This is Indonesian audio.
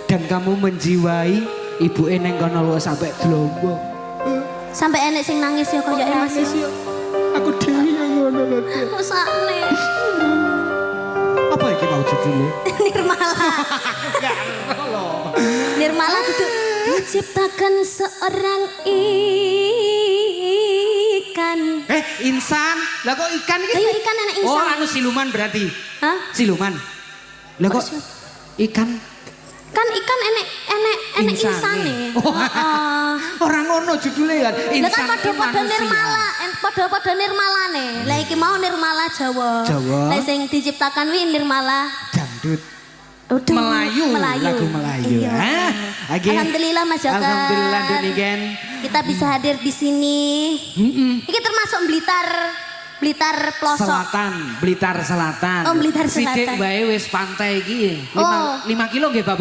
dan kamu menjiwai ibu eneng kono lu sampai dlombo. Sampai enek sing nangis ya koyoke Mas. Aku dewi yang ngono lho. Usane. Apa iki mau judulnya? Nirmala. Nirmala itu diciptakan seorang ikan. Insan. Lah kok ikan iki? Ayo ikan anak insan. Oh, anu siluman berarti. Hah? Siluman. Lah kok ikan? Kan ikan enek insane. Orang ngono judulnya kan. Lah kan padha-padha Nirmala, padha-padha Nirmalane. Lah iki mau Nirmala Jawa. Lah sing diciptakan wi Nirmala dangdut. Melayu. Lagu Melayu. Iya. Alhamdulillah Mas Jaka. Alhamdulillah Doniken. Kita bisa hadir di sini. Ini termasuk Blitar pelosok. Blitar Selatan. Oh, Blitar Selatan. Sidik bae wis pantai iki. 5 kilo nggih Bapak.